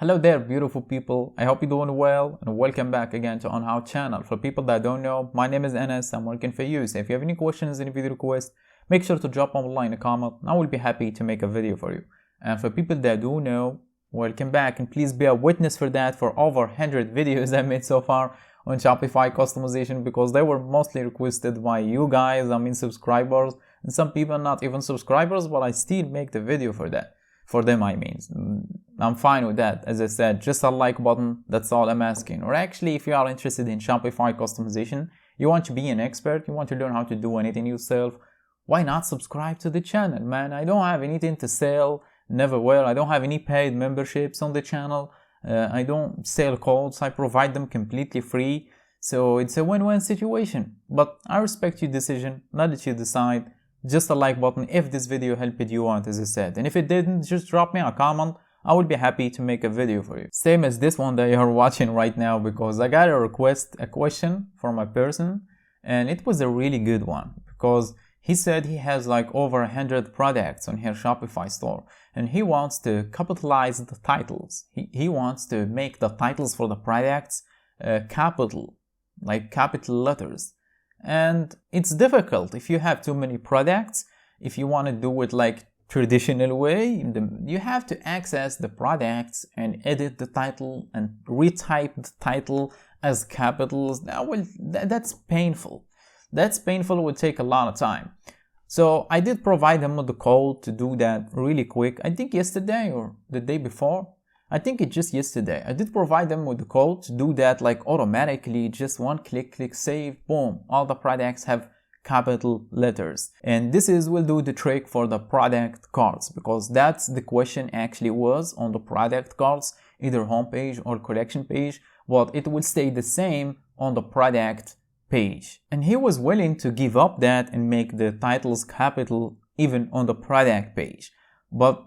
Hello there, beautiful people. I hope you're doing well and welcome back again to On How channel. For people that don't know, my name is Enes. I'm working for you. So if you have any questions, any video requests, make sure to drop them below in a comment and I will be happy to make a video for you. And for people that do know, welcome back and please be a witness for that for over 100 videos I made so far on Shopify customization because they were mostly requested by you guys, subscribers, and some people not even subscribers, but I still make the video for that. For them, I mean. I'm fine with that. As I said, just a like button, that's all I'm asking. Or actually, if you are interested in Shopify customization, you want to be an expert, you want to learn how to do anything yourself, why not subscribe to the channel, man? I don't have anything to sell, never will. I don't have any paid memberships on the channel. I don't sell codes, I provide them completely free. So it's a win-win situation. But I respect your decision, not that you decide. Just a like button if this video helped you out, as I said. And if it didn't, just drop me a comment. I will be happy to make a video for you. Same as this one that you are watching right now, because I got a question from a person, and it was a really good one because he said he has like over 100 products on his Shopify store and he wants to capitalize the titles. He wants to make the titles for the products capital, like capital letters. And it's difficult if you have too many products. If you want to do it like traditional way, you have to access the products and edit the title and retype the title as capitals. That's painful. That's painful, it would take a lot of time. So I did provide them with the code to do that really quick. I think yesterday or the day before. I think it's just yesterday. I did provide them with the code to do that like automatically, just one click save, boom. All the products have capital letters. And this will do the trick for the product cards because that's the question actually was on the product cards, either homepage or collection page, but it will stay the same on the product page. And he was willing to give up that and make the titles capital even on the product page. But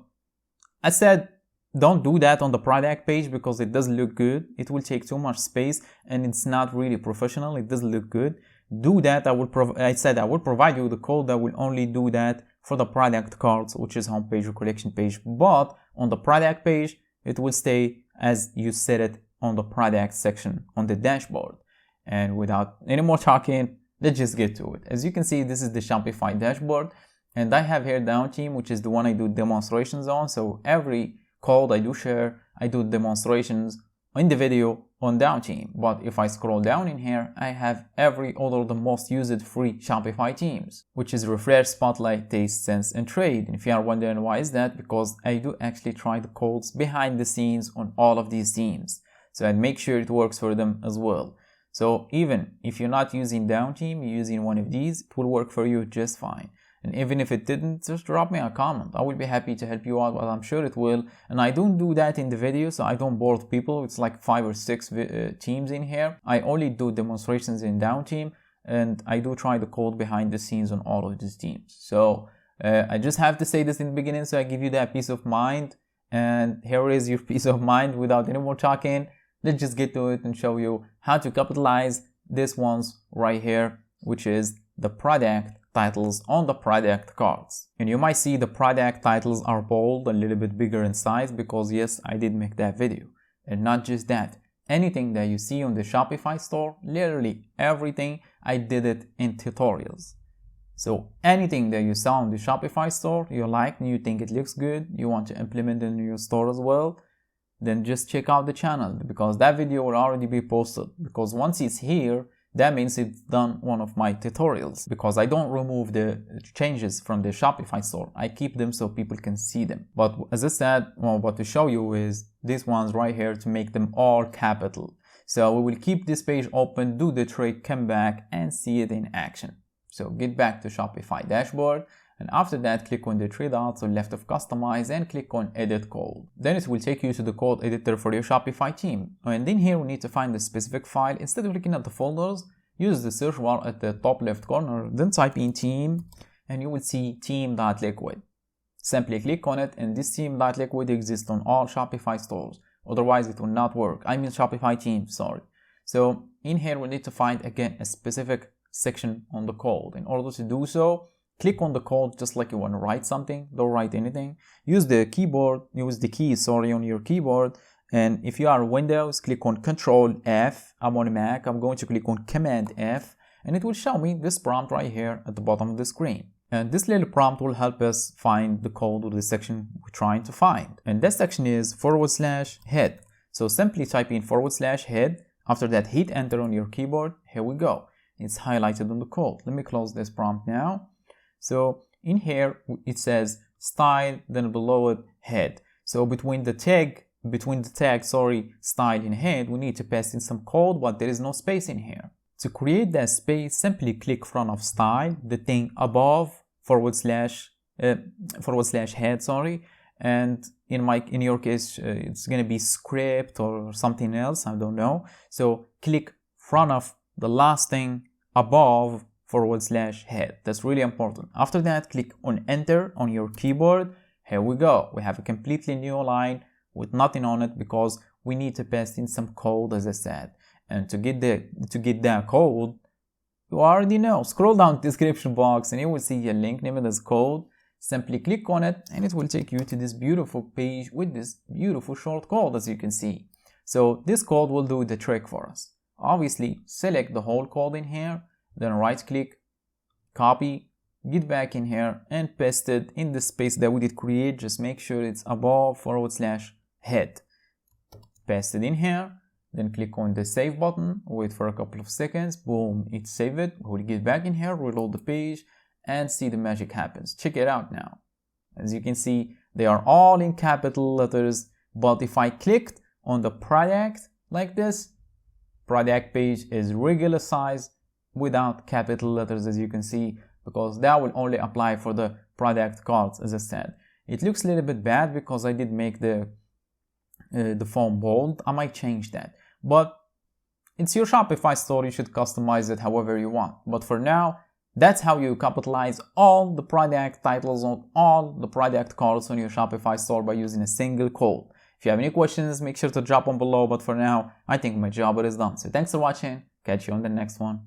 I said, don't do that on the product page because it doesn't look good. It will take too much space and it's not really professional. It doesn't look good. Do that. I said I will provide you the code that will only do that for the product cards, which is homepage or collection page. But on the product page, it will stay as you set it on the product section on the dashboard. And without any more talking, let's just get to it. As you can see, this is the Shopify dashboard. And I have here Down Team, which is the one I do demonstrations on. So every code I do share, I do demonstrations in the video on Down Team. But if I scroll down in here, I have every other the most used free Shopify themes, which is Refresh, Spotlight, Taste, Sense, and Trade. And if you are wondering why is that, because I do actually try the codes behind the scenes on all of these themes. So I make sure it works for them as well. So even if you're not using Down Team, you're using one of these, it will work for you just fine. And even if it didn't, just drop me a comment. I will be happy to help you out, but I'm sure it will. And I don't do that in the video, so I don't bore people. It's like 5 or 6 teams in here. I only do demonstrations in Down Team, and I do try the code behind the scenes on all of these teams. So I just have to say this in the beginning, so I give you that peace of mind. And here is your peace of mind without any more talking. Let's just get to it and show you how to capitalize this ones right here, which is the product titles on the product cards. And you might see the product titles are bold, a little bit bigger in size because yes, I did make that video. And not just that, anything that you see on the Shopify store, literally everything, I did it in tutorials. So anything that you saw on the Shopify store, you like and you think it looks good, you want to implement it in your store as well, then just check out the channel because that video will already be posted. Because once it's here, that means it's done one of my tutorials because I don't remove the changes from the Shopify store. I keep them so people can see them. But as I said, what to show you is these ones right here to make them all capital. So we will keep this page open, do the trick, come back and see it in action. So get back to Shopify dashboard. And after that, click on the 3 dots on left of customize and click on edit code. Then it will take you to the code editor for your Shopify theme. And in here, we need to find the specific file. Instead of looking at the folders, use the search bar at the top left corner, then type in theme and you will see theme.liquid. Simply click on it and this theme.liquid exists on all Shopify stores. Otherwise, it will not work. I mean Shopify theme, sorry. So in here, we need to find again a specific section on the code. In order to do so, click on the code just like you want to write something. Don't write anything. Use the keyboard, use the keys, on your keyboard And if you are Windows, click on Control F. I'm on Mac, I'm going to click on Command F, and it will show me this prompt right here at the bottom of the screen. And this little prompt will help us find the code or the section we're trying to find. And that section is /head. So simply type in /head. After that, hit enter on your keyboard. Here we go. It's highlighted on the code. Let me close this prompt now. So in here, it says style, then below it, head. So between the tag, style and head, we need to pass in some code, but there is no space in here. To create that space, simply click front of style, the thing above /head, and in your case, it's gonna be script or something else, I don't know. So click front of the last thing above /head. That's really important. After that, click on enter on your keyboard. Here we go. We have a completely new line with nothing on it because we need to pass in some code, as I said. And to get that code, you already know. Scroll down the description box and you will see a link named as code. Simply click on it and it will take you to this beautiful page with this beautiful short code, as you can see. So this code will do the trick for us. Obviously, select the whole code in here, then right click, copy, get back in here and paste it in the space that we did create. Just make sure it's above /head. Paste it in here, then click on the save button, wait for a couple of seconds, boom, it saved it. We'll get back in here, reload the page, and see the magic happens. Check it out now. As you can see, they are all in capital letters, but if I clicked on the product like this, product page is regular size without capital letters, as you can see, because that will only apply for the product cards, as I said. It looks a little bit bad because I did make the font bold. I might change that, but it's your Shopify store. You should customize it however you want. But for now, that's how you capitalize all the product titles on all the product cards on your Shopify store by using a single code. If you have any questions, make sure to drop them below. But for now, I think my job is done. So thanks for watching. Catch you on the next one.